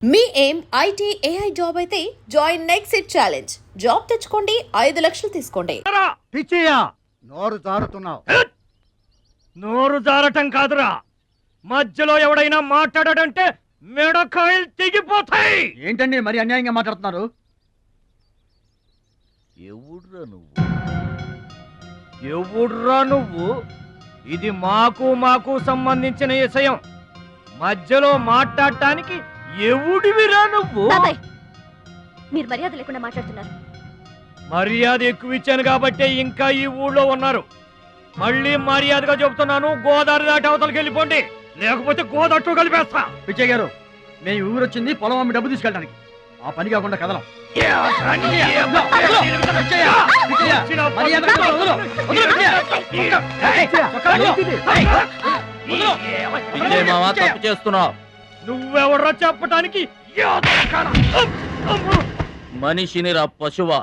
మీ ఏం IT AI job అయితే join next it challenge. Job తెచ్చుకోండి, 5 లక్షలు తీసుకోండి. పిచ్చియా నోరు జారుతున్నావు. నోరు జారటం కాదురా, మధ్యలో ఎవడైనా మాట్లాడాడంటే మెడకాయలు తెగిపోతాయి. ఏంటండి మరి అన్యాయంగా మాట్లాడుతున్నారు? ఎవడ్రా నువ్వు? ఇది మాకు సంబంధించిన విషయం. మధ్యలో మాట్లాడటానికి ఎవడివిరా నువ్వు? బాబాయ్, మీరు మర్యాద లేకుండా మాట్లాడుతున్నారు. మర్యాద ఎక్కువ ఇచ్చాను కాబట్టే ఇంకా ఈ ఊళ్ళో ఉన్నారు. మళ్ళీ మర్యాదగా చెబుతున్నాను, గోదావరి దాటి అవతలకి వెళ్ళిపోండి, లేకపోతే గోదట్టు కలిపేస్తా. పిచ్చయ్య గారు, మేము ఊరు వచ్చింది పొలం అమ్మి డబ్బు తీసుకెళ్ళడానికి. ఆ పని కాకుండా కదలం. తప్పు చేస్తున్నావు. నువ్వెవడ్రా చెప్పటానికి? మనిషిని రా పశువా.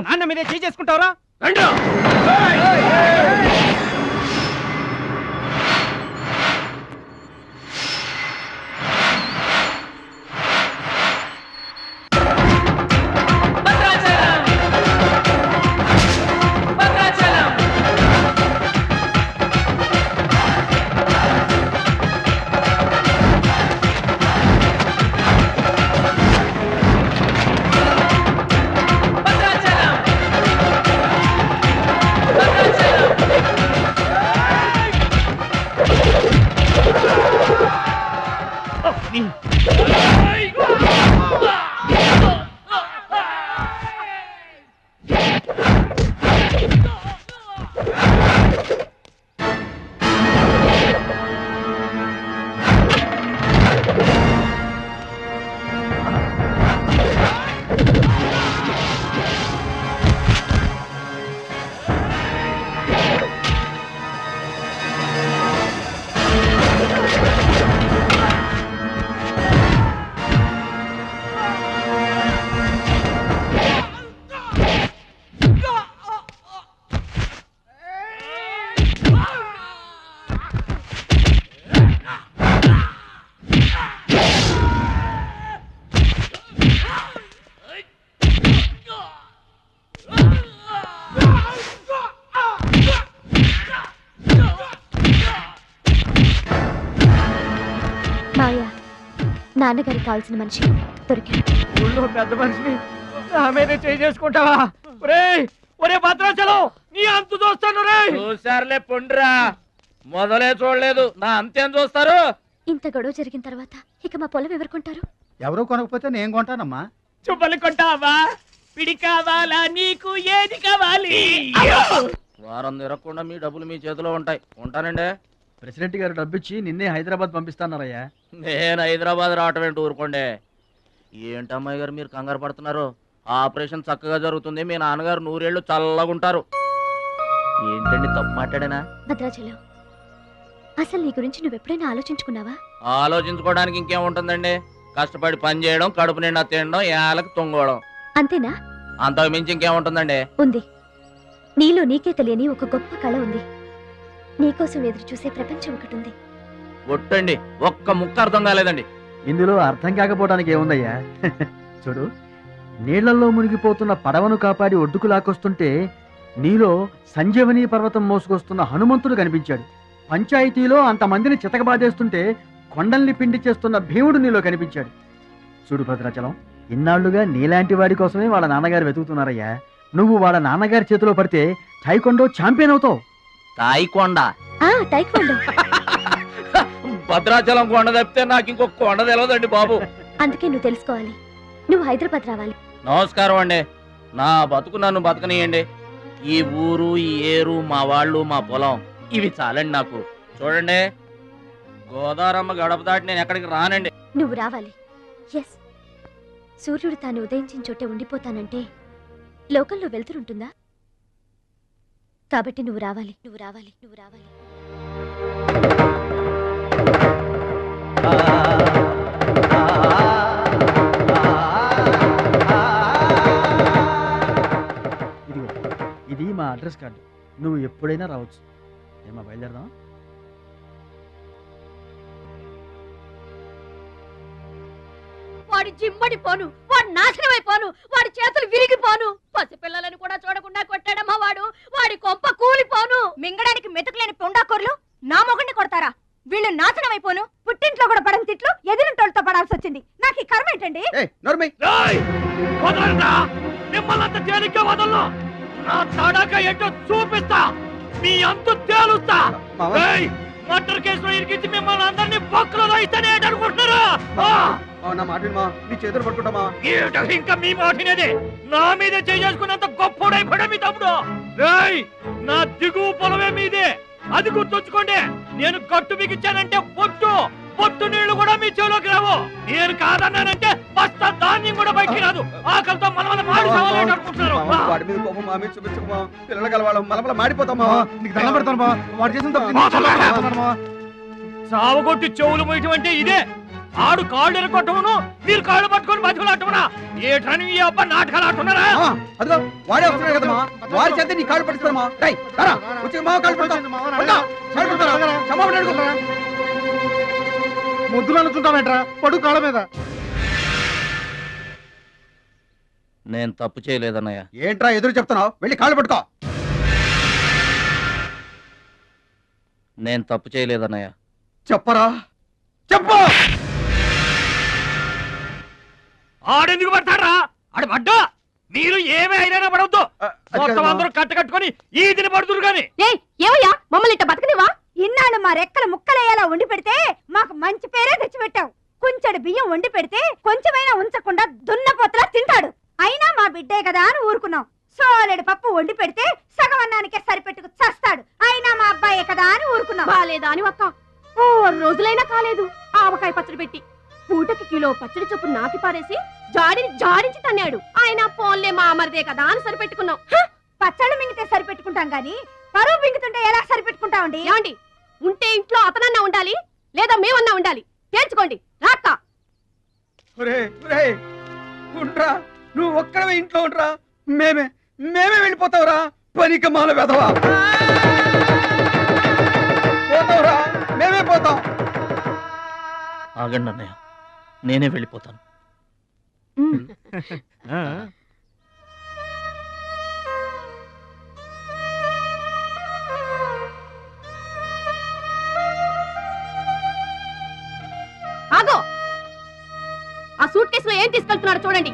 నాన్న మీదే చేసుకుంటావరా? నాన్నగారికి కావాల్సిన మనిషి దొరికాడు. ఊళ్ళో పెద్ద మనిషిని నా మీద చేసుకుంటావా? ఒరే భద్రాచలం, నీ అంతు చూస్తాను. చూసారులే పొండ్రా, మొదలే చూడలేదు, నా అంతేం చూస్తారు? ఇంత గొడవ జరిగిన తర్వాత ఇక మా పొలం ఎవరు కొంటారు? ఎవరు కొనకపోతే నేను కొంటానమ్మా. చుబ్బలు కొంటావా? పిడి కావాలా? నీకు ఏది కావాలి? వారం తిరగకుండా మీ డబ్బులు మీ చేతిలో ఉంటాయి. ఉంటానండి. ప్రెసిడెంట్ గారు డబ్బిచ్చి నిన్నే హైదరాబాద్ పంపిస్తాన్నారయ్యా. నేను హైదరాబాద్ రావటం ఏంటి, ఊరుకోండి. ఏంటమ్మాయి గారు మీరు కంగారు పడుతున్నారు? ఆపరేషన్ చక్కగా జరుగుతుంది, మీ నాన్నగారు 100 ఏళ్ళు చల్లగుంటారు. ఏంటండి తప్పు మాట్లాడానా? భద్రాచలం, అసలు నీ గురించి నువ్వెప్పుడైనా ఆలోచించుకున్నావా? ఆలోచించుకోవడానికి ఇంకేముంటుందండి? కష్టపడి పని చేయడం, కడుపు నిండా తినడం, ఏళ్ళకి తొంగోవడం, అంతేనా? అంతకు మించి ఇంకేముంటుందండి? ఉంది. నీలో నీకే తెలియని ఒక గొప్ప కళ ఉంది. నీకోసం ఎదురు చూసే ప్రపంచం ఒకటి ఉంది. ఒట్టండి, ఒక్క ముక్క అర్థం కాలేదండి. ఇందులో అర్థం కాకపోవడానికి ఏముందయ్యా? చూడు, నీళ్లలో మునిగిపోతున్న పడవను కాపాడి ఒడ్డుకు లాక్కొస్తుంటే నీలో సంజీవని పర్వతం మోసుకొస్తున్న హనుమంతుడు కనిపించాడు. పంచాయతీలో అంతమందిని చితకబాదేస్తుంటే కొండల్ని పిండి చేస్తున్న భీముడు నీలో కనిపించాడు. చూడు భద్రాచలం, ఇన్నాళ్లుగా నీలాంటి వాడి కోసమే వాళ్ళ నాన్నగారు వెతుకుతున్నారయ్యా. నువ్వు వాళ్ళ నాన్నగారి చేతిలో పడితే టైకొండో ఛాంపియన్ అవుతావు. తాయికొండ? టైక్వాండో. భద్రాచలం కొండ తప్పితే నాకు ఇంకొక కొండ తెలియదండి బాబు. అందుకే నువ్వు తెలుసుకోవాలి. నువ్వు హైదరాబాద్ రావాలి. నమస్కారం అండి, నా బతుకు నన్ను బతకనియండి. ఈ ఊరు, ఈ ఏరు, మా వాళ్ళు, మా పొలం, ఇవి చాలండి నాకు. చూడండి, గోదావరమ్మ గడప దాటి నేను ఎక్కడికి రానండి. నువ్వు రావాలి. ఎస్, సూర్యుడు తాను ఉదయించిన చోటే ఉండిపోతానంటే లోకంలో వెళ్తురుంటుందా? కాబట్టి నువ్వు రావాలి, నువ్వు రావాలి, నువ్వు రావాలి. ఇది మా అడ్రస్ కార్డు. నువ్వు ఎప్పుడైనా రావచ్చు. ఏమా బయలుదేరదాం? వాడి జిమ్మడిపోను, వాడి నాశనమైపోను, వాడి చేతులు విరిగిపోను. పసిపిల్లలను కూడా చూడకుండా కొట్టాడమ్మా వాడు. వాడి కొంప కూలిపోను. మింగడానికి మెతుకులేని పొండాకొర్లు నా మొగుడిని కొడతారా? వీళ్ళు నాశనం అయిపోను. పుట్టింట్లో కూడా పడని తిట్లు ఎదిరింటోళ్ళతో పడాల్సి వచ్చింది. నాకు ఈ కర్మ ఏంటండి? ఏయ్! వదలరా! మిమ్మల్ని అంత తేలిగ్గా వదలను. నా తడాక ఏంటో చూపిస్తా. మీ అంతు తేలుస్తా. ఏయ్! మర్డర్ కేసులో ఇరికించి మిమ్మల్ని అందరినీ బొక్కలో ఇస్తానే అనుకుంటున్నారా? నా మాట నీ చేతులు పట్టుకుంటామా? ఇంకా మీ మాటినేది. నా మీద చేసుకున్నంత గొప్పోడైపోయాడు మీ తమ్ముడు. ఏయ్! నా దిగువ పొలమే మీదే, అది గుర్తుంచుకోండి. నేను కట్టు బిగించానంటే పొట్టు నీళ్లు కూడా మీ చెవులోకి రావు. నేను కాదన్నానంటే బస్తా ధాన్యం కూడా బయటికి రాదు. ఆకలితో మలమల మాడి అనుకుంటున్నారు. వాడి మీద కోపం మా మీద చూపించమా? పిల్లలు కలవాళ్ళం మలమల మాడిపోతామా? నీకు దండం పెడతాను వాడు చేసిన సావగొట్టి చెవులు మొయ్యటం అంటే ఇదే. ఆడు కాళ్ళు ఎరగొట్టమును, మీరు కాళ్ళు పట్టుకొని బతుకులాటమునా? ఏటని ఈ అబ్బా నాటకాలు ఆడుతున్నారా? అదిగో వాడే వస్తున్నాడు కదమ్మా, వాడి చేత నీ కాళ్ళు పట్టుకోమా. ముద్దులు అనుకుంటామేట్రా పడు కాళ్ళ మీద. నేను తప్పు చేయలేదన్నయ్య. ఏంట్రా ఎదురు చెప్తున్నావు? వెళ్ళి కాళ్ళు పట్టుకో. నేను తప్పు చేయలేదన్నయ్య. చెప్పరా, చెప్పు. ఆడెందుకు పడతారా? ఆడు పడ్డా మీరు ఏమీ అయినా పడవద్దు. మొత్తం అందరూ కట్టుకొని ఈ దిన పడుతురు గాని. ఏమయ్యా మమ్మల్ని ఇట్ట బతకనివా? ఇన్నాళ్ళు మా రెక్కల ముక్కలయ్యేలా వండి పెడితే మాకు మంచి పేరే తెచ్చిపెట్టావు. కొంచెడు బియ్యం వండి పెడితే కొంచెమైనా ఉంచకుండా దున్నపోతలా తింటాడు. అయినా మా బిడ్డే కదా అని ఊరుకున్నాం. సోలెడు పప్పు వండి పెడితే సగం అన్నానికే సరిపెట్టుకు చస్తాడు. అయినా మా అబ్బాయే కదా అని ఊరుకున్నాం. బాలేదా అని ఒక్క ఓ రోజులైనా కాలేదు ఆవకాయ పచ్చడి పెట్టి పూటకి కిలో పచ్చడి చొప్పు నాకి పారేసి జాడించి తన్నాడు. ఆయన పోన్లే మా అమర్దే కదా అని సరిపెట్టుకున్నాం. పచ్చళ్ళు మింగితే సరిపెట్టుకుంటాం గాని పరువు మింగుతుంటే ఎలా సరిపెట్టుకుంటామండి? ఏమండి, ఉంటే ఇంట్లో అతనన్నా ఉండాలి, లేదా మేమన్నా ఉండాలి. తేల్చుకోండి. రాక్క ఉంట్రా, నువ్వు ఒక్కడవే ఇంట్లో ఉంట్రా. మేమే వెళ్ళిపోతావురా. పనికి మాల వెదవా పోతావురా. మేమే పోతాం. ఆగండి అన్నయ్య, నేనే వెళ్ళిపోతాను. ఆగో, ఆ సూట్ కేసులో ఏం తీసుకెళ్తున్నాడు చూడండి.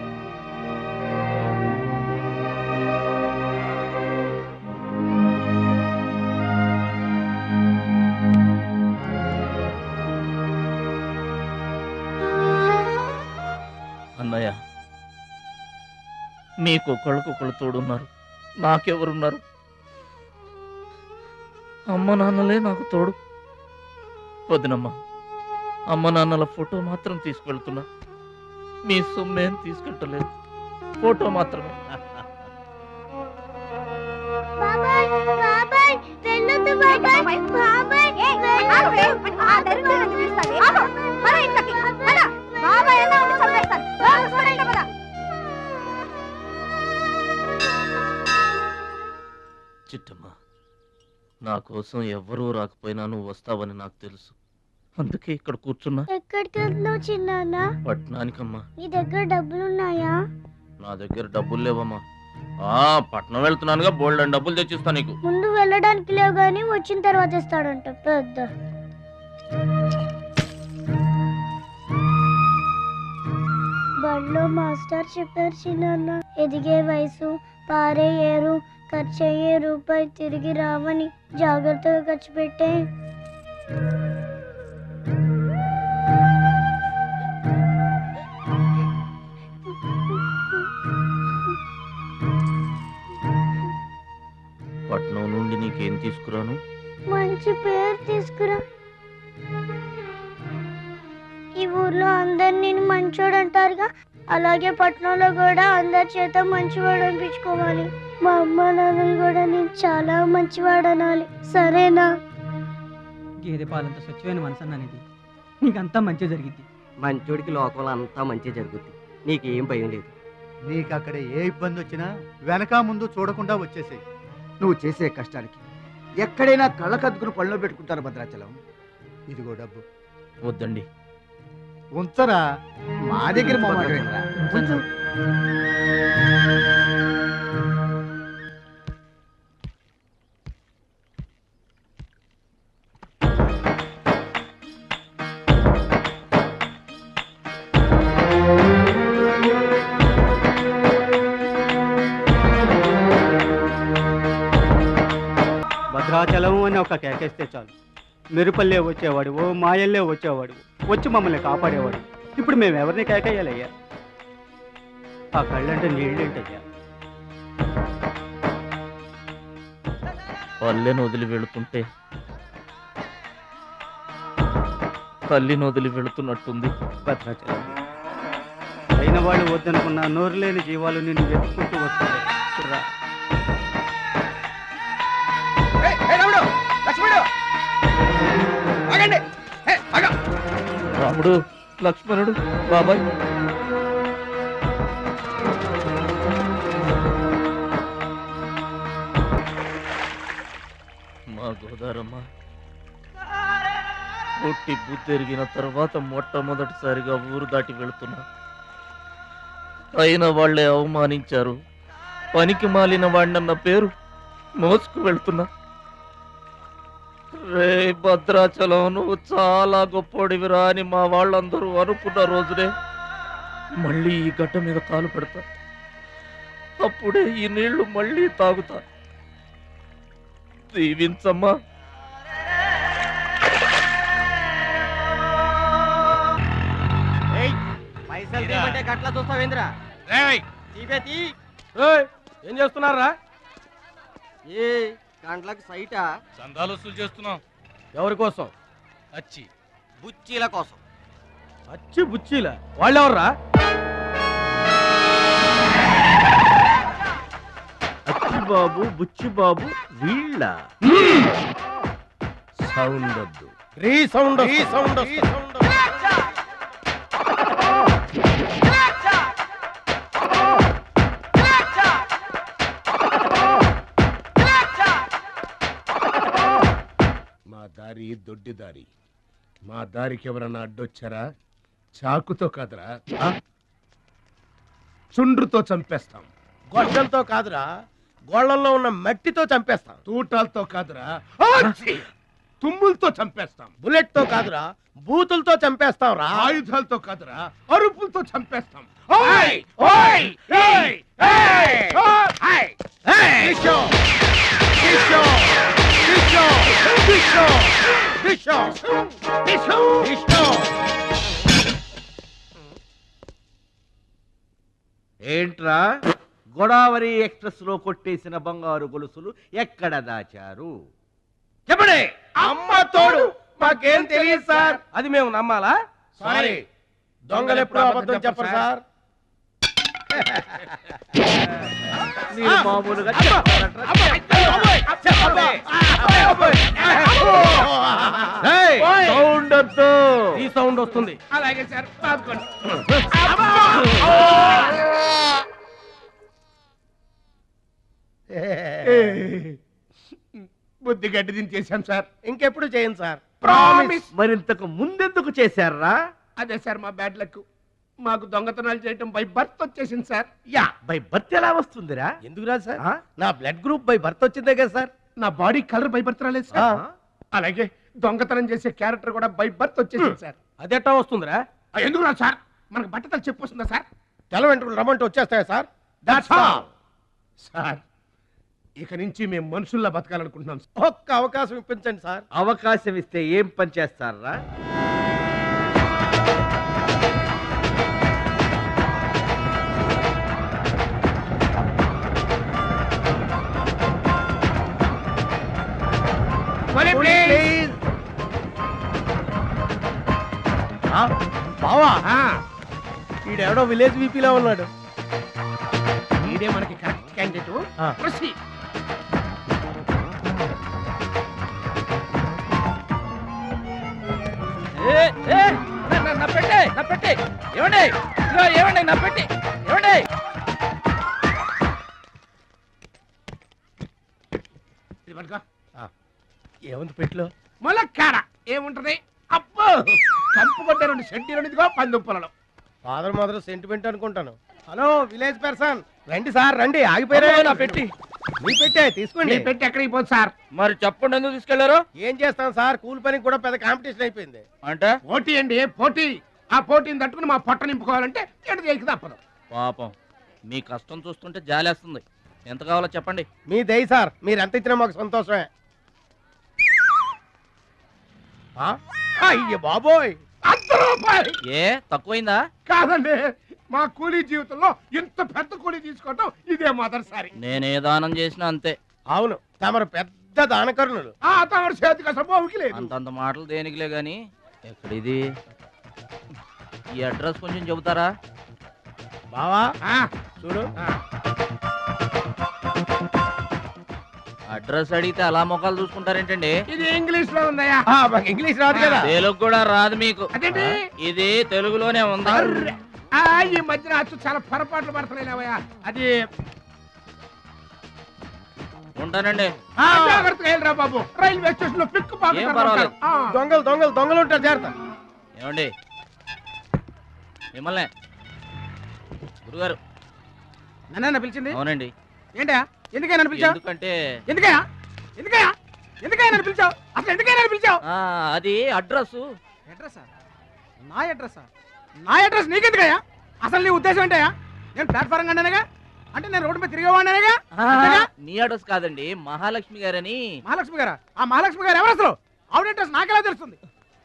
అన్నయ్య, మీకొకళ్ళకొకళ్ళు తోడున్నారు, నాకెవరున్నారు? అమ్మ నాన్నలే నాకు తోడు. వదినమ్మా, అమ్మ నాన్నల ఫోటో మాత్రం తీసుకెళ్తున్నా. మీ సొమ్మేం తీసుకెళ్ళలేదు, ఫోటో మాత్రమే. చిట్టమ్మ, నా కోసం ఎవ్వరూ రాకపోయినా నువ్వు వస్తావని నాకు తెలుసు. అందుకే ఇక్కడ కూర్చున్నా. ఎక్కడికి వెళ్తున్నావు చిన్నాన్న? పట్నానికమ్మా. నీ దగ్గర డబ్బులున్నాయా? నా దగ్గర డబ్బులు లేవమ్మా. పట్నం వెళ్తున్నానుగా, బోల్డ్ అని డబ్బులు తెచ్చిస్తా నీకు. ముందు వెళ్ళడానికి లేవు గానీ వచ్చిన తర్వాత ఇస్తాడంట పెద్ద. బడిలో మాస్టర్ చెప్పారు చిన్నాన్న, ఎదిగే వయసు, పారే ఏరు, ఖర్చయ్యే రూపాయి తిరిగి రావని. జాగ్రత్తగా ఖర్చు పెట్టే. పట్నం నుండి నీకేం తీసుకురాను? మంచి పేరు తీసుకురా. ఈ ఊర్లో అందరు నేను మంచోడు అంటారుగా, అలాగే పట్నంలో కూడా అందరి చేత మంచివాడు అనిపించుకోవాలి. మా అమ్మ నాన్నలు కూడా నేను చాలా మంచివాడు అనాలి. సరేనా? గేదె పాలంత స్వచ్ఛమైన మనసు అన్నది నీకంతా మంచి జరిగింది. మంచోడికి లోకంలో అంతా మంచి జరుగుద్ది. నీకేం భయం లేదు. నీకు అక్కడ ఏ ఇబ్బంది వచ్చినా వెనక ముందు చూడకుండా వచ్చేసేయి. నువ్వు చేసే కష్టానికి ఎక్కడైనా కళ్ళకద్దుకుని పళ్ళలో పెట్టుకుంటారు భద్రాచలం. ఇదిగో డబ్బు. వద్దండి, ఉంచరా మా దగ్గర మొహమాట ఏంట్రా? ఉంచు. భద్రాచలం అని ఒక కేకేస్తే చాలు మెరుపల్లే వచ్చేవాడు ఓ మాయల్లే వచ్చేవాడు వచ్చి మమ్మల్ని కాపాడేవాడు. ఇప్పుడు మేము ఎవరిని కేకేయాలయ్యా? ఆ కళ్ళంటే నీళ్ళేంటయ్యా? పల్లెను వదిలి వెళుతుంటే తల్లిని వదిలి వెళుతున్నట్టుంది. భద్రాచలం అయిన వాళ్ళు వద్దనుకున్న నోరు లేని జీవాలు నిన్ను వెతుక్కుంటూ వస్తాయి. రా. రాముడు, లక్ష్మణుడు, బాబాయ్. మా గోదారమ్మ పుట్టి బుద్ధెరిగిన తర్వాత మొట్టమొదటిసారిగా ఊరు దాటి వెళుతున్నా. అయిన వాళ్లే అవమానించారు. పనికి మాలిన వాడినన్న పేరు మోసుకు వెళ్తున్నా. రే భద్రాచలం, నువ్వు చాలా గొప్పోడివిరా అని మా వాళ్ళందరూ అనుకున్న రోజునే మళ్ళీ ఈ గడ్డ మీద కాలు పెడతా. అప్పుడే ఈ నీళ్లు మళ్ళీ తాగుతా. దీవించమ్మా. పైసలు తీయమంటే గట్లా చూస్తావేంద్రా? ఏం చేస్తున్నారా? ఏ గంటలకు సైటా? చందాలు వసూలు చేస్తున్నాం. ఎవరి కోసం? అచ్చి బుచ్చీల కోసం. అచ్చి బుచ్చీల వాళ్ళెవర్రా? అచ్చి బాబు, బుచ్చి బాబు వీళ్ళ సౌండ్ వద్దు. రీసౌండ్ మా దారి దొడ్డి దారి. మా దారికి ఎవరన్నా అడ్డొచ్చారా? చాకుతో కాదురా, చుండ్రుతో చంపేస్తాం. గొడ్డలతో కాదురా, గోళ్లలో ఉన్న మట్టితో చంపేస్తాం. తూటాలతో కాదురా, తుమ్ములతో చంపేస్తాం. బుల్లెట్ తో కాదురా, బూతులతో చంపేస్తాం రా. ఆయుధాలతో కాదురా, అరుపులతో చంపేస్తాం. ఏంట్రా, గోదావరి ఎక్స్ప్రెస్ లో కొట్టేసిన బంగారు గొలుసులు ఎక్కడ దాచారు? చెప్పండి. అమ్మ తోడు మాకేం తెలియదు సార్. అది మేము నమ్మాలా? సారీ, దొంగలు ఎప్పుడు అబద్ధం చెప్పరు సార్. మీరు మామూలుగా చెప్పారంట్రా? సౌండ్ వద్దు. ఈ సౌండ్ వస్తుంది. అలాగే సార్, బుద్ధి గడ్డి దించేశాం సార్. ఇంకెప్పుడు చేయండి సార్. ప్రామిస్. మరింతకు ముందెందుకు చేశారా? అదే సార్ మా బ్యాడ్ లక్. మాకు దొంగతనాలు చేయటం బై బర్త్ వచ్చేసింది సార్. యా, బై బర్త్ ఎలా వస్తుందిరా? ఎందుకు రాదు సార్? నా బ్లడ్ గ్రూప్ బై బర్త్ వచ్చిందే కదా సార్. నా బాడీ కలర్ బై బర్త్ రాలేదు సార్. అలాగే దొంగతనం చేసే క్యారెక్టర్ కూడా బై బర్త్ వచ్చేసింది సార్. అదెట్టా వస్తుందిరా? ఎందుకు రాదు సార్? మనకు బట్టతలు చెప్పు వస్తుందా సార్? తెల్ల వెంట్రుకలు రమ్మంటే వచ్చేస్తాయా సార్? That's all sir. ఇక నుంచి మేము మనుషుల్లా బతకాలనుకుంటున్నాం సార్. ఒక్క అవకాశం ఇప్పించండి సార్. అవకాశం ఇస్తే ఏం పని చేస్తారా? బావా, ఈడెవడో విలేజ్ వీపీలో ఉన్నాడు. ఇదే మనకి కరెక్ట్ క్యాండిడేట్. ప్రొసీడ్. నా పెట్టే ఏమండి, ఏమండి నా పెట్టి ఏమండి. ఏముంది పెట్లో? ములక్కాడ ఏముంటది? అబ్బో, కంపు కొట్టే 2 సెంటీలు ఇదిగో పందుప్పలలో. ఫాదర్ మదర్ సెంటిమెంట్ అనుకుంటాను. హలో విలేజ్ పర్సన్, రండి సార్ రండి. ఆగిపోయారా నా పెట్టి? మీ పెట్టే తీసుకోండి. పెట్టి ఎక్కడికి పోదు సార్? మరి చెప్పండి ఎందుకు తీసుకెళ్లారు? ఏం చేస్తాం సార్, కూలి పనికి కూడా పెద్ద కాంపిటీషన్ అయిపోయింది. అంటే పోటీ అండి, పోటీ. ఆ పోటీని తట్టుకుని మా పొట్ట నింపుకోవాలంటే ఎటు చేయక తప్పదు. పాపం మీ కష్టం చూస్తుంటే జాలేస్తుంది. ఎంత కావాలో చెప్పండి. మీ దయ సార్, మీరు ఎంత ఇచ్చినా మాకు సంతోషమే. అయ్య బాబోయ్, ₹100. ఏ తక్కువైందా? కాదండి, మా కూలీ జీవితంలో ఇంత పెద్ద కూలీ తీసుకోవటం ఇదే మొదటిసారి. నేనే దానం చేసినా అంతే. అవును, తమరు పెద్ద దానకరుణులు. తమరి చేతికి అసలు బావుకి లేదు. అంతంత మాటలు దేనికిలే గాని ఎక్కడిది? ఈ అడ్రస్ కొంచెం చెబుతారా? బావా చూడు, అడ్రస్ అడిగితే అలా మొక్కలు చూసుకుంటారేంటండి? ఇది ఇంగ్లీష్ లో ఉందయ్యా. మాకు ఇంగ్లీష్ రాదు కదా. తెలుగు కూడా రాదు మీకు? అదేంటి? ఇది తెలుగులోనే ఉంది. ఈ మధ్యన అచ్చు చాలా పొరపాట్లు పడుతున్నాయిలేవయ్యా. అది ఉంటానండి. జాగ్రత్తగా వెళ్ళరా బాబు, రైల్వే స్టేషన్ లో పిక్కు ఏం పర్వాలేదు. దొంగలు దొంగలు దొంగలు ఉంటారు, జాగ్రత్త. ఏమండి మిమ్మల్ని గురుగారు నన్న పిలిచింది? అవునండి. ఏంటా ఎందుకైనా పిలిచావు? ఎందుకంటే ఎందుకయ్యా ఎందుకయ్యా ఎందుకైనా పిలిచావు? అసలు ఎందుకైనా పిలిచావు? అది అడ్రస్. అడ్రస్సా? నా అడ్రస్సా? నా అడ్రస్ నీకెందుకయ్యా? అసలు నీ ఉద్దేశం ఏంటయ్యా? నేను ప్లాట్ఫారం కండానగా, అంటే నేను రోడ్డు మీద తిరిగేవాడినగా. నీ అడ్రస్ కాదండి, మహాలక్ష్మి గారని. మహాలక్ష్మి గారా? ఆ మహాలక్ష్మి గారు ఎవరు అసలు? ఆవిడ అడ్రస్ నాకెలా తెలుస్తుంది?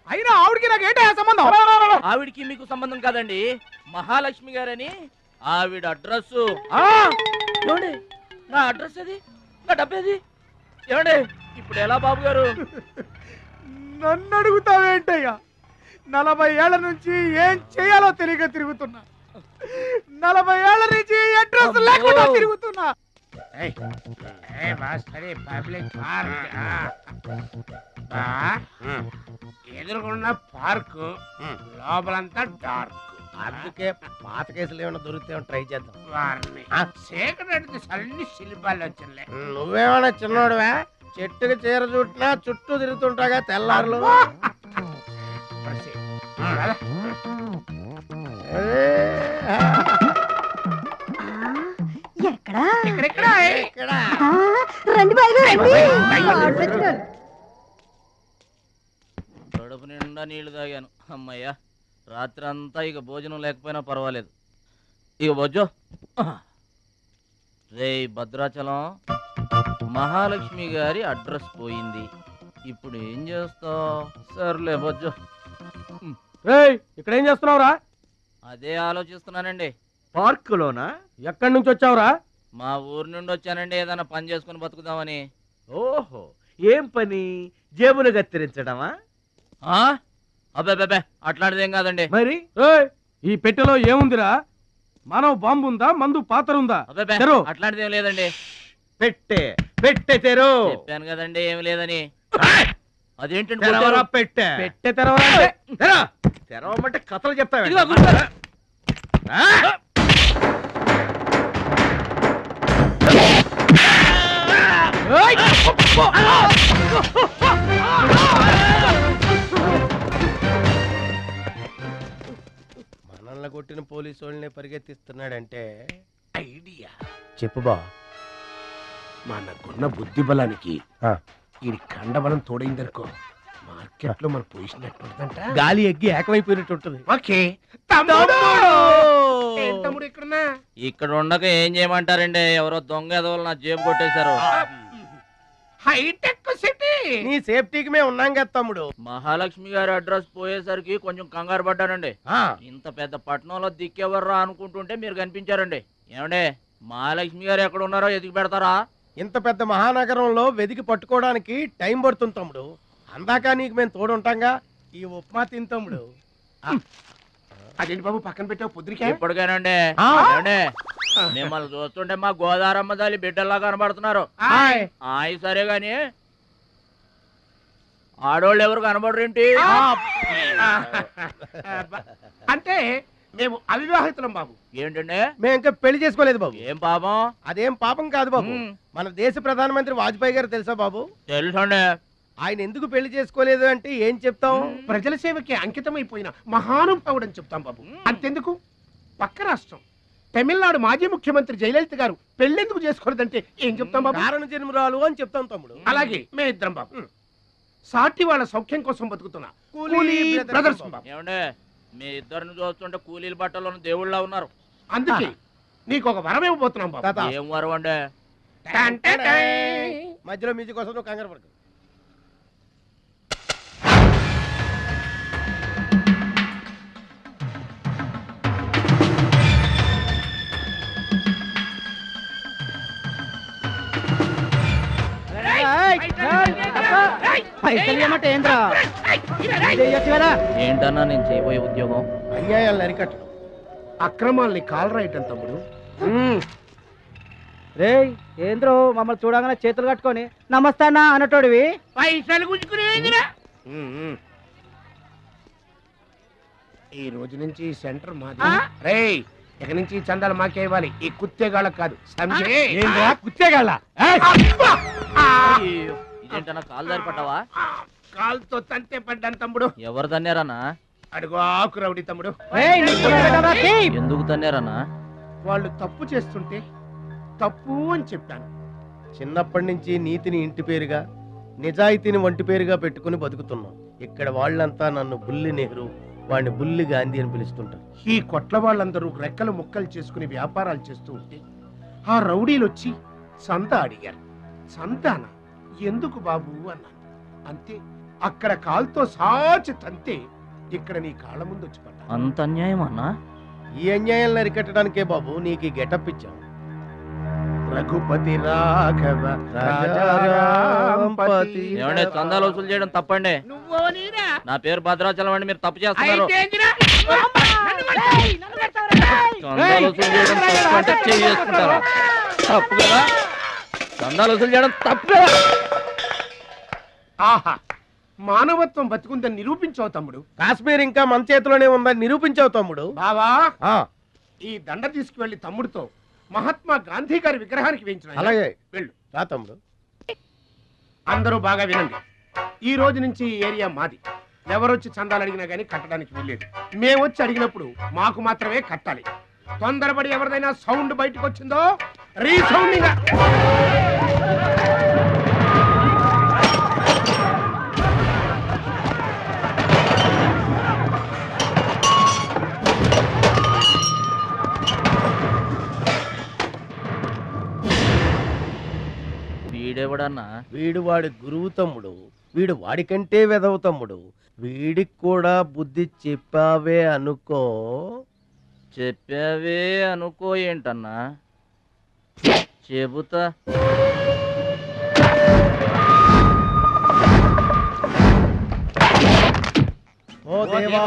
అయినా ఆవిడకి నాకు ఏంటయ్యా సంబంధం? ఆవిడికి మీకు సంబంధం కాదండి, మహాలక్ష్మి గారని ఆవిడ అడ్రస్. ఏమండి నా అడ్రస్ అది, నా డబ్బేది? ఏమండి ఇప్పుడు ఎలా బాబు గారు? నన్ను అడుగుతావేంటయ్యా? 40 ఏళ్ల నుంచి ఏం చేయాలో తెలియక తిరుగుతున్నా. 40 ఏళ్ల నుంచి అడ్రస్ లేకుండా తిరుగుతున్నా. ఎదురుకున్న పార్క్ లోపలంతా డార్క్. అందుకే పాత కేసులు ఏమైనా దొరికితే ట్రై చేద్దాం. వారిని చీకటి అన్ని శిల్పాలు వచ్చినాయి. నువ్వేమైనా చిన్నోడువా? చెట్టుకి చీర చుట్టినా చుట్టూ తిరుగుతుంటాగా తెల్లారులు. కడుపు నిండా నీళ్లు తాగాను. అమ్మయ్యా, రాత్రి అంతా ఇక భోజనం లేకపోయినా పర్వాలేదు. ఇక బొజ్జో. రే భద్రాచలం, మహాలక్ష్మి గారి అడ్రస్ పోయింది. ఇప్పుడు ఏం చేస్తావు? సర్లే బొజ్జో. ఇక్కడ ఏం చేస్తున్నావురా? అదే ఆలోచిస్తున్నానండి. పార్కులోనా? ఎక్కడి నుంచి వచ్చావురా? మా ఊరు నుండి వచ్చానండి, ఏదైనా పని చేసుకుని బతుకుదామని. ఓహో, ఏం పని? జేబులు కత్తిరించడమా? అబ్బే అట్లాంటిదేం కాదండి. మరి ఈ పెట్టెలో ఏముందిరా? మానవ బాంబు ఉందా? మందు పాత్ర ఉందా? అబ్బే అట్లాంటిదేం లేదండి. పెట్టె తెరు. చెప్పాను కదండి ఏమి లేదని. అదేంటండి పెట్టె? పెట్టె తెరవాలంటే తెరవమంటే కథలు చెప్తావే? మనల్ని కొట్టిన పోలీసు వాళ్ళని పరిగెత్తిస్తున్నాడంటే ఐడియా చెప్పు బా. మనకున్న బుద్ధి బలానికి ఈ కండబలం తోడైందనుకో, మార్కెట్ లో మన పొజిషన్ ఎట్టుంటదంట. గాలి ఎగ్గి ఏకమైపోయినట్టు ఉంటుంది. ఓకే తమ్ముడు. తమ్ముడు ఇక్కడున్నా? ఇక్కడ ఉండక ఏం చేయమంటారండి? ఎవరో దొంగ ఎదవలు నా జేబు కొట్టేశారు. Hi tech city. నీ సేఫ్టీకి మేము ఉన్నాం కదా తమ్ముడు. మహాలక్ష్మి గారి అడ్రస్ పోయేసరికి కొంచెం కంగారు పడ్డానండి. ఇంత పెద్ద పట్టణంలో దిక్కెవర్రా అనుకుంటుంటే మీరు కనిపించారండి. ఏమండే, మహాలక్ష్మి గారు ఎక్కడ ఉన్నారో ఎదిగి పెడతారా? ఇంత పెద్ద మహానగరంలో వెతికి పట్టుకోవడానికి టైం పడుతుంది తమ్ముడు. అందాక నీకు మేము తోడుంటాంగా. ఈ ఉప్మా తిని తమ్ముడు. అదేంటి బాబు పక్కన పెట్టావు పొద్దురికే? ఇప్పటికేనండి మిమ్మల్ని చూస్తుంటే మా గోదారమ్మ తల్లి బిడ్డల్లా కనబడుతున్నారు. ఆయ్ సరే గాని ఆడోళ్ళు ఎవరు కనబడరేంటి? అంటే మేము అవివాహితులం బాబు. ఏంటండి? మేము ఇంకా పెళ్లి చేసుకోలేదు బాబు. ఏం పాపం? అదేం పాపం కాదు బాబు. మన దేశ ప్రధానమంత్రి వాజ్పేయి గారు తెలుసా బాబు? తెలుసండి. ఆయన ఎందుకు పెళ్లి చేసుకోలేదు అంటే ఏం చెప్తాం? ప్రజల సేవకి అంకితమైపోయిన మహానుభావుడు అని చెప్తాం బాబు. అంతెందుకు, పక్క రాష్ట్రం తమిళనాడు మాజీ ముఖ్యమంత్రి జయలలిత గారు పెళ్ళెందుకు చేసుకోలేదంటే ఏం చెప్తాం బాబు? కారణ జన్మరాలు అని చెప్తాం తమ్ముడు. అలాగే మే ఇద్దరం బాబు సాటి వాళ్ళ సౌఖ్యం కోసం బతుకుతున్నా కూలీ బ్రదర్స్ బాబు. ఏమండే మీ ఇద్దరిని చూస్తుంటే కూలీల బట్టలను దేవుళ్ళ ఉన్నారు. అందుకే నీకు ఒక వరం ఇవ్వబోతున్నాం బాబు. ఏం వరం అండే? మధ్యలో మ్యూజిక్ కోసం నువ్వు కంగారు పడకు. ఏంటన్నా నేను చేయబోయే ఉద్యోగం? అన్యాయాలను అరికట్టడం, అక్రమాల్ని కాలరాయటం తమ్ముడు. రే ఏంద్రో మమ్మల్ని చూడగానే చేతులు కట్టుకొని నమస్తానా అన్నటోడివి. పైసలు గుంజుకునేదిరా. ఈ రోజు నుంచి సెంటర్ మాది. రేయ్ ఇక నుంచి చందాలు మాకే ఇవ్వాలి, ఈ కుత్తేగాళ్ళకి కాదు. కుత్తేగాళ్ళ ఇదేంటన్నా కాలు దారి పడ్డావా? కాలుతో తంతే పడ్డాను తమ్ముడు. ఎవరు తన్నారన్నా? అడుగు ఆకు రౌడి తమ్ముడు. ఎందుకు తన్నారన్నా? వాళ్ళు తప్పు చేస్తుంటే తప్పు అని చెప్పాను. చిన్నప్పటి నుంచి నీతిని ఇంటి పేరుగా, నిజాయితీని వంటి పేరుగా పెట్టుకుని బతుకుతున్నాం. ఇక్కడ వాళ్ళంతా నన్ను బుల్లి నెహ్రూ, వాడిని బుల్లి గాంధీ అని పిలుస్తుంటారు. ఈ కొట్ల వాళ్ళందరూ రెక్కలు ముక్కలు చేసుకుని వ్యాపారాలు చేస్తూ ఉంటే ఆ రౌడీలు వచ్చి సంతా అడిగారు. సంతానా ఎందుకు బాబు అన్నాను. అంతే, అక్కడ కాలుతో సాచి తంతే ఇక్కడ నీ కాళ్ళ ముందు వచ్చి పడ్డా. అంత అన్యాయం అన్నా? ఈ అన్యాయాలను అరికట్టడానికే బాబు నీకు గెటప్ ఇచ్చాం. రఘుపతి రాఘవ రాజారాంపతి. ఏమంటే చందాలు వసూలు చేయడం తప్పండి. నా పేరు భద్రాచలం అండి, మీరు తప్పు చేస్తున్నారు. చందాలు వసూలు చేయడం తప్పు అంటే చేసుకుంటారా? తప్పు కదా, చందాలు వసూలు చేయడం తప్పు కదా. ఆహా, మానవత్వం బతుకుందని నిరూపించావు తమ్ముడు. కాశ్మీర్ ఇంకా మన చేతిలోనే ఉందని నిరూపించావు తమ్ముడు. బావా ఈ దండ తీసుకువెళ్లి తమ్ముడితో మహాత్మా గాంధీ గారి విగ్రహానికి వేయించిన. అలాగే వెళ్ళు. రా తమ్ముడు. అందరూ బాగా వినండి, ఈ రోజు నుంచి ఈ ఏరియా మాది. ఎవరొచ్చి చందాలు అడిగినా గానీ కట్టడానికి వీల్లేదు. మేమొచ్చి అడిగినప్పుడు మాకు మాత్రమే కట్టాలి. తొందరపడి ఎవరిదైనా సౌండ్ బయటకు వచ్చిందో రీసౌండింగ్. వీడెవడన్నా? వీడు వాడి గురువు తమ్ముడు. వీడు వాడికంటే వెదవు తమ్ముడు. వీడికి కూడా బుద్ధి చెప్పావే అనుకో. చెప్పావే అనుకో ఏంటన్నా? చెబుతా. ఓ దేవా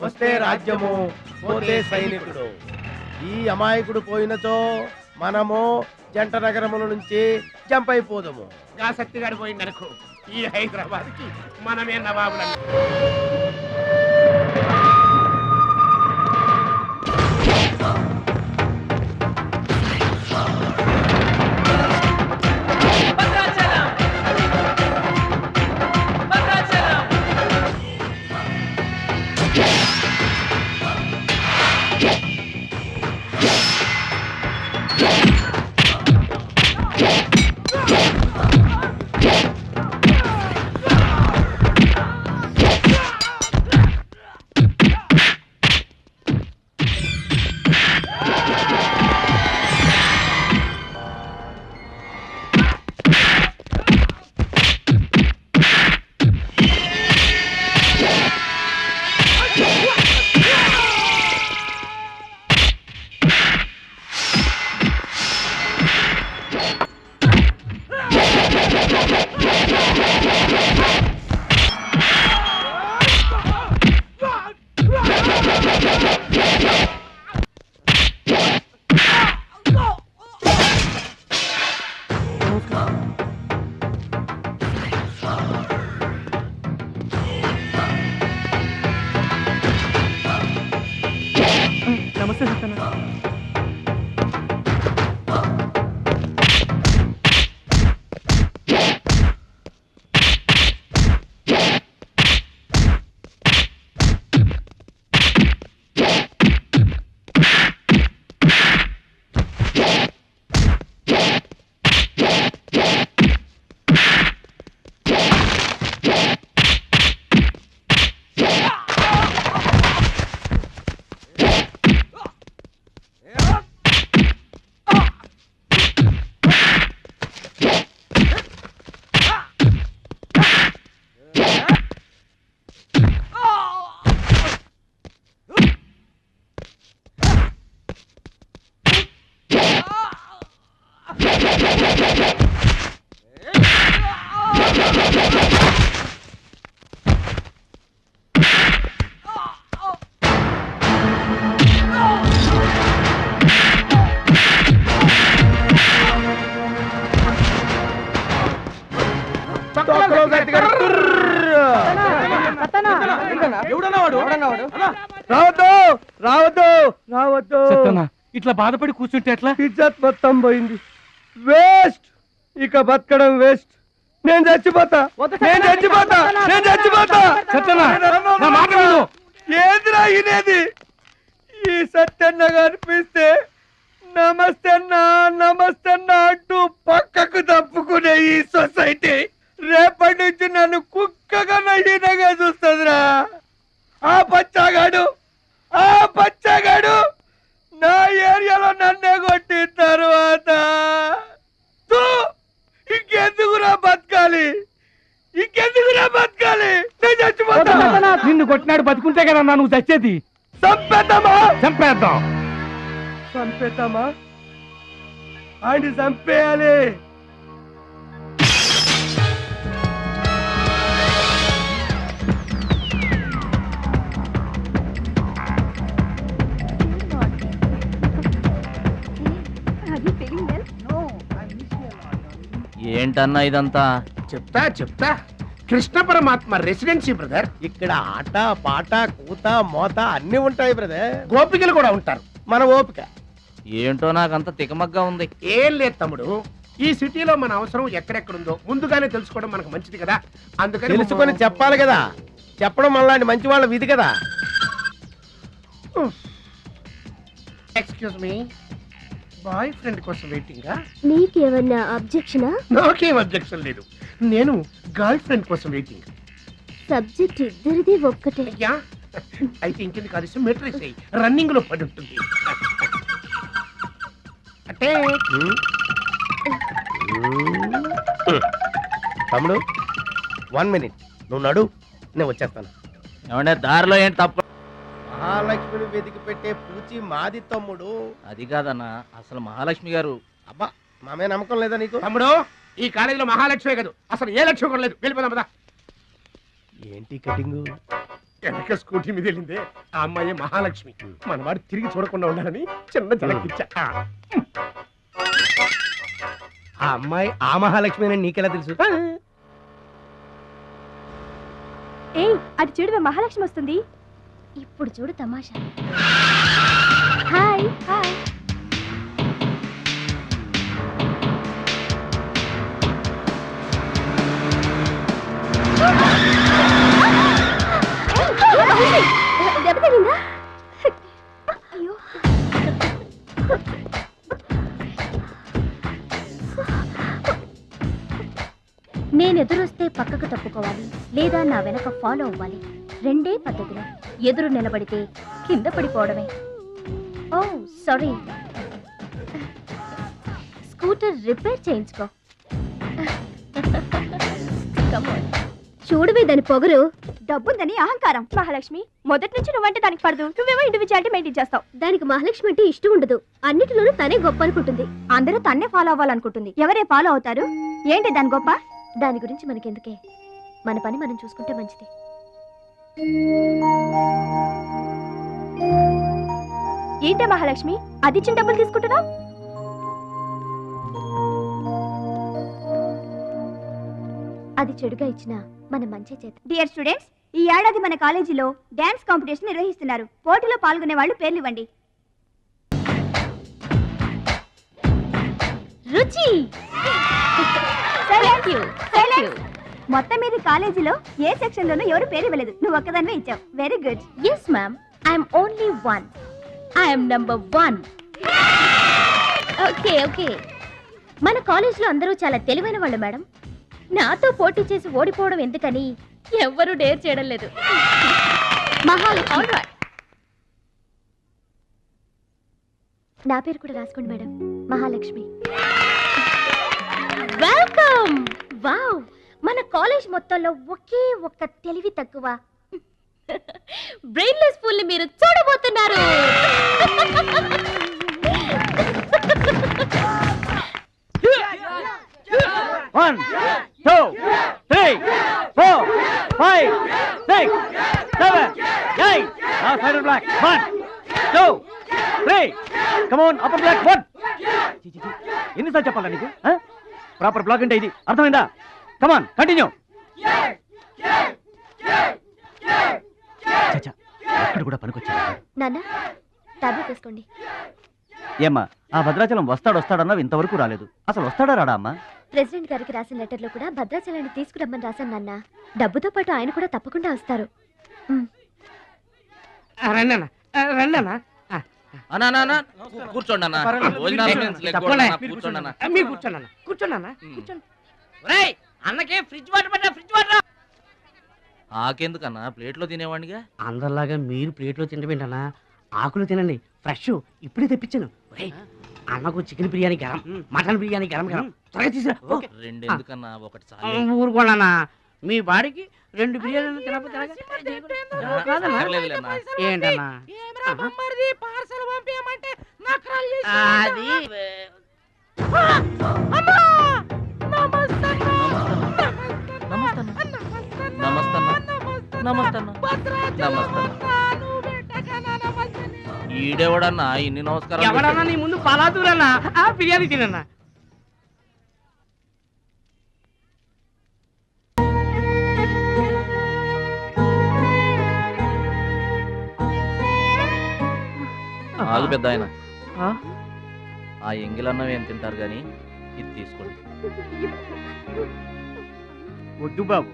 వస్తే రాజ్యము, పోతే సైనికుడు. ఈ అమాయకుడు పోయినచో మనము జంట నగరముల నుంచి జంప్ అయిపోదాము. గా శక్తిగాడు పోయిందనుకో, ఈ హైదరాబాద్ కి మనమే నవాబులని. నమస్తే సత్యనా. రావద్దు రావద్దు రావద్దు ఇట్లా బాధపడి కూర్చుంటే ఎట్లా? ఇజ్జత్ మొత్తం పోయింది. వేస్ట్, ఇక బతకడం వేస్ట్. నేను చచ్చిపోతా, నేను చచ్చిపోతా, నేను చచ్చిపోతా. ఏందిరా ఇనేది? ఈ సత్యన్న కనిపిస్తే నమస్తే అన్నా నమస్తే అన్నా అంటూ పక్కకు తప్పుకునే ఈ సొసైటీ రేపటి నుంచి నన్ను కుక్కగా నయ్యనగా చూస్తుందిరా. ఆ పచ్చాగాడు నా ఏరియాలో నన్నే కొట్టిన తర్వాత ఇంకెందుకురా బతకాలి, ఇంకెందుకురా బతకాలి? నేను చచ్చిపోతా. నిన్ను కొట్టినాడు బతుకుంటే కదా నువ్వు చచ్చేది. చంపేద్దామా? చంపేద్దాం. చంపేద్దామా? ఆయన చంపేయాలి. ఏంటన్నా ఇదంతా? చెప్తా కృష్ణ పరమాత్మ రెసిడెన్సీ బ్రదర్. ఇక్కడ ఆట పాట కూత మోత అన్ని ఉంటాయి బ్రదర్. గోపికలు కూడా ఉంటారు. మన ఓపిక ఏంటో నాకంత తికమగ్గా ఉంది. ఏం లేదు తమ్ముడు, ఈ సిటీలో మన అవసరం ఎక్కడెక్కడుందో ముందుగానే తెలుసుకోవడం మనకు మంచిది కదా. అందుకని తెలుసుకొని చెప్పాలి కదా. చెప్పడం మనలాంటి మంచి వాళ్ళ విధి కదా. ఎక్స్క్యూజ్ మీ, బాయ్ ఫ్రెండ్ కోసం వెయిటింగా? నీకేమన్నా అబ్జెక్షనా? నాకేం అబ్జెక్షన్ లేదు, నేను గర్ల్ ఫ్రెండ్ కోసం వెయిటింగ్. సబ్జెక్ట్ ఇద్దరిది ఒక్కటే. అయ్యా అయితే ఇంకెందుకు కాదు, మెట్రిక్స్ రన్నింగ్ లో పడి ఉంటుంది. అంటే తమ్ముడు 1 minute నువ్వు నడు, నేను వచ్చేస్తాను. ఏమంటే దారిలో ఏంటి తప్ప? మహాలక్ష్మిని వెతికి పెట్టే పూచి మాది తమ్ముడు. అది కాదన్నా, అసలు మహాలక్ష్మి గారు. అబ్బా మామే నమ్మకం లేదా నీకు? తమ్ముడు ఈ కాలేజీలో మహాలక్ష్మి కాదు, అసలు ఏ లక్ష్మి కూడా లేదు. వెళ్ళిపోదాం పదా. ఏంటి కటింగ్? వెనక స్కూటీ మీద వెళ్ళిందే ఆ అమ్మాయి మహాలక్ష్మి. మనవాడు తిరిగి చూడకుండా ఉండాలని చిన్న జలకిచ్చా. ఆ అమ్మాయి ఆ మహాలక్ష్మి అని నీకెలా తెలుసు? ఏయ్ అటు చూడు, మహాలక్ష్మి వస్తుంది. ఇప్పుడు చూడు తమాషా. Hi hi. దెబ్బ తగిలిందా? అయ్యో నేను ఎదురొస్తే పక్కకు తప్పుకోవాలి, లేదా నా వెనక ఫాలో అవ్వాలి. రెండే పద్ధతులు. ఎదురు నిలబడితే కింద పడిపోవడమే. ఓ సారీ, స్కూటర్ రిపేర్ చేయించుకో. చూడవే దాని పొగరు. డబ్బుందని అహంకారం. మహాలక్ష్మి మొదటి నుంచి నువ్వంటే దానికి పడదు, నువ్వేమో ఇండివిజువాలిటీ మెయింటైన్ చేస్తావు. దానికి మహాలక్ష్మి అంటే ఇష్టం ఉండదు. అన్నిటిలోనూ తనే గొప్ప అనుకుంటుంది. అందరూ తన్నే ఫాలో అవ్వాలనుకుంటుంది. ఎవరే ఫాలో అవుతారు? ఏంటి దాని గొప్ప? దాని గురించి మనకెందుకే, మన పని మనం చూసుకుంటే మంచిది. ఏంటే మహాలక్ష్మి అది ఇచ్చిన డబ్బులు తీసుకుంటున్నావు? అది చెడుగా ఇచ్చిన మన మంచి చేత. డియర్ స్టూడెంట్స్, ఈ ఏడాది మన కాలేజీలో డాన్స్ కాంపిటీషన్ నిర్వహిస్తున్నారు. పోటీలో పాల్గొనే వాళ్ళు పేర్లు ఇవ్వండి. రుచి. మొత్తం మీద కాలేజీలో ఏ సెక్షన్ లోనూ ఎవరు పేరు ఇవ్వలేదు. నువ్వు ఒక్కదాన్నే ఇచ్చావు. Very good. Yes ma'am, I'm only one. I'm number 1. Okay okay. మన కాలేజీలో అందరూ చాలా తెలివైన వాళ్ళు మేడం. నాతో పోటీ చేసి ఓడిపోవడం ఎందుకని ఎవ్వరూ డేర్ చేయడం లేదు. మహాలక్ష్మి. నా పేరు కూడా రాసుకోండి మేడం, మహాలక్ష్మి. వెల్కమ్. వావ్, మన కాలేజ్ మొత్తంలో ఒకే ఒక్క తెలివి తక్కువ బ్రెయిన్లెస్ ఫుల్ ని మీరు చూడబోతున్నారు. కమాన్ అప్పర్ బ్లాక్ 1. ఎన్నిసార్లు చెప్పాలా నీకు? ప్రాపర్ బ్లాక్ అంటే ఇది, అర్థమైందా? కమాన్ కంటిన్యూ. అక్కడ కూడా పనికొచ్చా నాన్న టాబ్లెట్ వేసుకోండి. ఏమ్మా ఆ భద్రాచలం వస్తాడన్నావు, ఇంతవరకు రాలేదు. అసలు వస్తాడా రాడా అమ్మా? ప్రెసిడెంట్ గారికి రాసిన లెటర్లో కూడా భద్రాచలాన్ని తీసుకురమ్మని రాశాను నాన్న. డబ్బుతో పాటు ఆయన కూడా తప్పకుండా వస్తారు. కూర్చోండి అన్న. అన్నకే ఫ్రిడ్జ్ వాటర్ పడ్డా, ఫ్రిడ్జ్ వాటర్. ఆకెందుకన్నా, ప్లేట్లో తినేవాడిగా. అందరిలాగా మీరు ప్లేట్లో తింటమేంటన్నా, ఆకులు తినండి, ఫ్రెష్ ఇప్పుడే తెప్పించాను. అన్నకు చికెన్ బిర్యానీ గరం, మటన్ బిర్యానీ గరం గరం, త్వరగా తీసుకురా. రెండు ఎందుకన్నా, ఒకటి చాలు. ఊరుకోండి మీ బాడీకి 2 బిర్యానీలు తినకపోతే ఏంటన్నా అది ఈడెవడన్నా ఇన్ని నమస్కారం? ఎవడన్నా నీ ముందు పలాదూరన్నా బిర్యానీ తినన్నా. ఆగు పెద్ద ఆయన, ఆ ఎంగిలన్నం ఏం తింటారు గాని ఇది తీసుకోండి. వద్దు బాబు,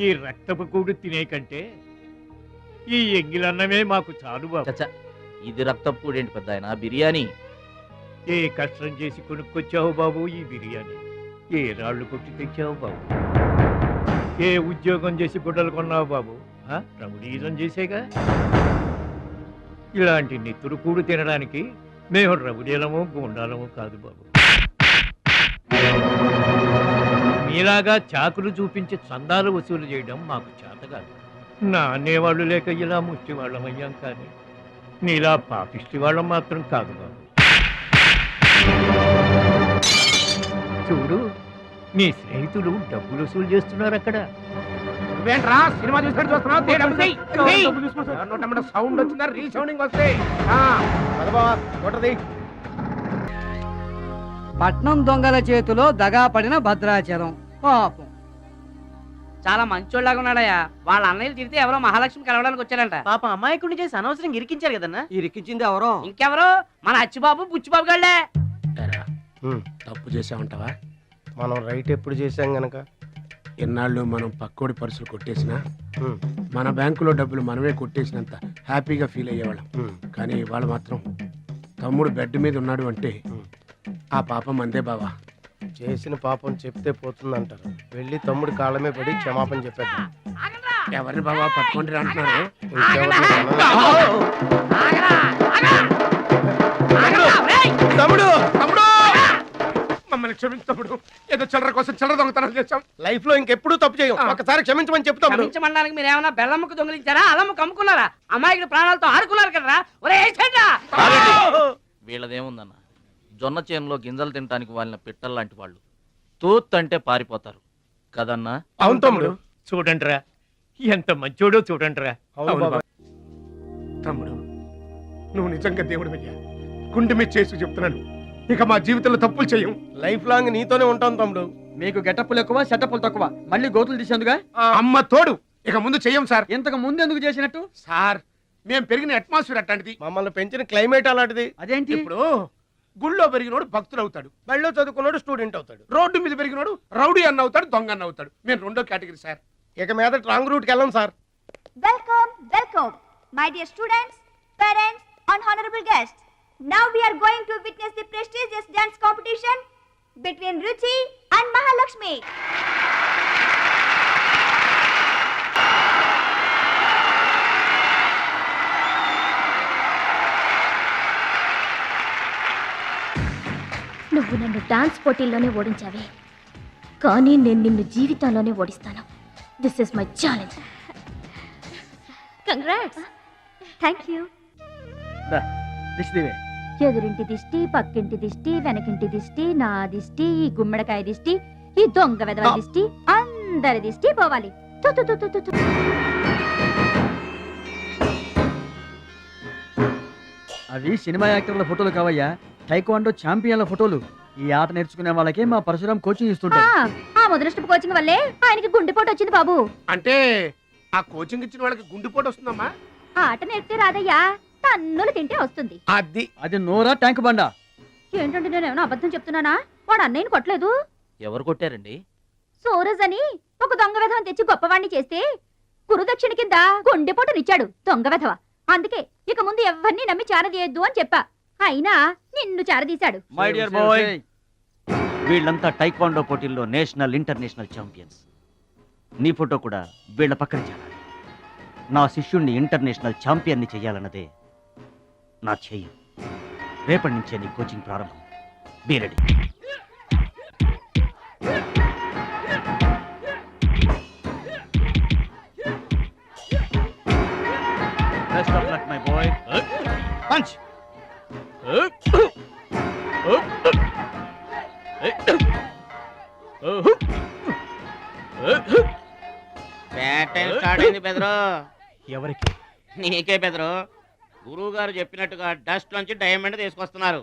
ఈ రక్తపు కూడు తినే కంటే ఈ ఎంగిలన్నమే మాకు చాలు బాబు. ఇది రక్తపు కూడేంటి పెద్ద ఆయన, బిర్యానీ. ఏ కష్టం చేసి కొనుక్కొచ్చావు బాబు ఈ బిర్యానీ? ఏ రాళ్ళు కొట్టి తెచ్చావు బాబు? ఏ ఉద్యోగం చేసి గుడ్డలు కొన్నావు బాబు? రౌడీజం చేసేగా. ఇలాంటి నెత్తురు కూడు తినడానికి మేము రౌడీలము గుండాలము కాదు బాబు. మీలాగా చాకులు చూపించి చందాలు వసూలు చేయడం మాకు చేత కాదు. నా అనేవాళ్ళు లేక ఇలా ముష్టి వాళ్ళం అయ్యాం, కానీ నీలా పాపిష్టి వాళ్ళం మాత్రం కాదు బాబు. చూడు, నీ స్నేహితులు డబ్బులు వసూలు చేస్తున్నారు అక్కడ. నువ్వేంట్రా సినిమా చూసినట్టు చూస్తున్నావు? సౌండ్ వచ్చిందా? రీసౌండింగ్ వస్తే పట్నం దొంగల చేతిలో దగా పడిన భద్రాచలం పాపం. చాలా మంచోళ్ళగా ఉన్నాడయ్యా. వాళ్ళ అన్నయ్యలు తిరిగితే ఎవరో మహాలక్ష్మి కలవడానికి వచ్చారంట. పాప అమాయకుడిని చేసి అనవసరంగా ఇరికించారు కదన్నా. ఇరికించింది ఎవరో? ఇంకెవరో మన అచ్చిబాబు బుచ్చిబాబు గళ్ళే. తప్పు చేసామంటావా? మనం రైట్ ఎప్పుడు చేసాం గనక ఎన్నాళ్ళు మనం పక్కోడి పర్సులు కొట్టేసినా, మన బ్యాంకులో డబ్బులు మనమే కొట్టేసినంత హ్యాపీగా ఫీల్ అయ్యేవాళ్ళం. కానీ వాళ్ళు మాత్రం తమ్ముడు బెడ్ మీద ఉన్నాడు అంటే ఆ పాపం అందే బావా. చేసిన పాపం చెప్తే పోతుందంటారు. వెళ్ళి తమ్ముడి కాళ్ళమే పడి క్షమాపణ చెప్పేద్దాం. ఎవరిని బావా పట్టుకుంటారు అంటున్నారు? తమ్ముడు తమ్ముడు మమ్మల్ని క్షమించు తమ్ముడు. ఏదో చిల్లర కోసం చిల్లర దొంగతనం చేశాం. లైఫ్ లో ఇంకెప్పుడు తప్పు చేయం. ఒకసారి క్షమించమని చెప్తాం. క్షమించమనడానికి మీరు ఏమైనా బెల్లమ్మకు దొంగిలించారా? అల్లమ్మకు అమ్ముకున్నారా? అమాయకుడి ప్రాణాలతో ఆడుకున్నారు కదరా. ఒరే వీళ్ళదేముందన్న, జొన్న చేనులో గింజలు తినడానికి వాళ్ళని పిట్టల్లాంటి వాళ్ళు. తూత్ అంటే పారిపోతారు కదన్నా. అవును తమ్ముడు. చూడండిరా ఎంత మంచోడో చూడండిరా. తమ్ముడు, నువ్వు నిజంగా దేవుడు అయ్యా. గుండె మీద చేసి చెప్తున్నాను, ఇక మా జీవితంలో తప్పులు చెయ్యం. లైఫ్ లాంగ్ నీతోనే ఉంటాం తమ్ముడు. మీకు గెటప్పులు ఎక్కువ, సెటప్పులు తక్కువ. మళ్ళీ గోతులు తీసేందుగా అమ్మ తోడు. ఇక ముందు చెయ్యం సార్. ఇంతకు ముందు ఎందుకు చేసినట్టు? సార్, మేము పెరిగిన అట్మాస్ఫియర్ అట్లాంటిది, మమ్మల్ని పెంచిన క్లైమేట్ అలాంటిది. అదేంటి? ఇప్పుడు గుళ్ళో పెరిగినోడు భక్తుడు అవుతాడు, బళ్ళో చదువుకున్నాడు స్టూడెంట్ అవుతాడు, రోడ్డు మీద పెరిగినోడు రౌడీ అన్న అవుతాడు, దొంగ అన్న అవుతాడు. మేము రెండో కేటగిరీ సార్. ఇక మీద రాంగ్ రూట్కి వెళ్ళం sir. Welcome welcome my dear students, parents and honorable guests. Now we are going to witness the prestigious dance competition between Ruchi and Mahalakshmi. నువ్వు నన్ను డాన్స్ పోటీల్లోనే ఓడించావే, కానీ నేను నిన్ను జీవితంలోనే ఓడిస్తాను. This is my challenge. Congrats. Thank you. ఎదురింటి దిష్టి, పక్కింటి దిష్టి, వెనకింటి దిష్టి, నా దిష్టి, ఈ గుమ్మడికాయ దిష్టి, ఈ దొంగ వెధవ దిష్టి, అందరి దిష్టి పోవాలి. అవి సినిమా యాక్టర్ల ఫోటోలు కావయ్యా, టైక్వాండో ఛాంపియన్ల ఫోటోలు. ఈ ఆట నేర్చుకునే వాళ్ళకే మా పరశురాం కోచింగ్ ఇస్తుంటాడు. ఆ ముదనష్టపు కోచింగ్ వల్లే ఆయనకి గుండెపోటు వచ్చింది బాబు. అంటే ఆ కోచింగ్ ఇచ్చిన వాళ్ళకి గుండెపోటు వస్తుందమ్మా? ఆట నేర్పితే రాదయ్యా, తన్నులు తింటే వస్తుంది. అది నోరా ట్యాంక్ బండా? ఏంటంటే నేను ఏమైనా అబద్ధం చెప్తున్నానా? వాడు అన్నయ్యని కొట్టలేదు. ఎవరు కొట్టారండి? సూరజ్ అని ఒక దొంగ వెధవని తెచ్చి గొప్పవాణ్ణి చేస్తే కురుదక్షిణ కింద గుండెపోటునిచ్చాడు దొంగ వెధవ. అందుకే ఇక ముందు ఎవరిని నమ్మి చారదీయద్దు అని చెప్పా. అయినా నిన్ను చారదీశాడు. మై డియర్ బాయ్, వీళ్ళంతా టైక్వాండో పోటీల్లో నేషనల్ ఇంటర్నేషనల్ ఛాంపియన్స్. నీ ఫోటో కూడా వీళ్ళ పక్కన చేరాలి. నా శిష్యుణ్ణి ఇంటర్నేషనల్ ఛాంపియన్ని చెయ్యాలన్నదే నా చెయ్యి. రేపటి నుంచే నీ కోచింగ్ ప్రారంభం. Be ready. Best of luck my boy. Punch. Bat time start అయింది బెదరు. ఎవరికి? నీకే బెదరు. గురువు గారు చెప్పినట్టుగా డస్ట్ నుంచి డైమండ్ తీసుకొస్తున్నారు.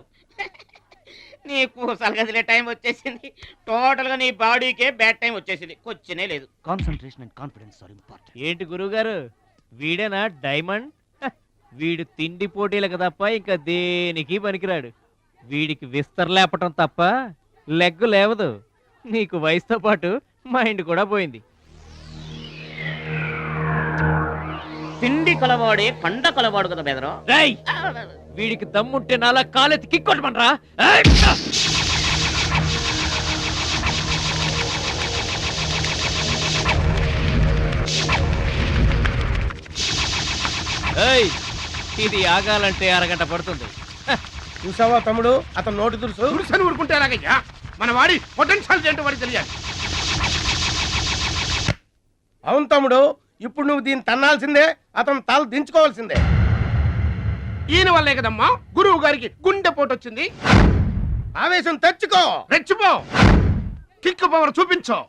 నీకు సలగదిలే టైం వచ్చేసింది. టోటల్ గా నీ బాడీకే బ్యాడ్ టైం వచ్చేసింది. కొచ్చినే లేదు. Concentration and confidence are important. ఏంటి గురువుగారు, వీడేనా డైమండ్? వీడు తిండి పోటీలకు తప్ప ఇంకా దేనికి పనికిరాడు. వీడికి విస్తర్ లేపటం తప్ప లెగ్గు లేవదు. నీకు వయసుతో పాటు మైండ్ కూడా పోయింది. తిండి కలవాడే కండ కలవాడు కదా బెదరు. వీడికి దమ్ముంటే నాలా కాలెత్తి కిక్కొట్టమనరా. ఇది ఆగాలంటే అరగంట పడుతుంది. చూసావా తమ్ముడు, అతను నోటి దురుసని ఊరుకుంటే ఎలాగయ్యా? మన వాడి పొటెన్షియల్ ఏంటో వాడికి తెలియాలి. అవును తమ్ముడు, ఇప్పుడు నువ్వు దీన్ని తన్నాల్సిందే, అతను తల దించుకోవాల్సిందే. ఈయన వల్లే కదమ్మా గురువు గారికి గుండెపోటు వచ్చింది. ఆవేశం తెచ్చుకో, రెచ్చిపో, కిక్ పవర్ చూపించో.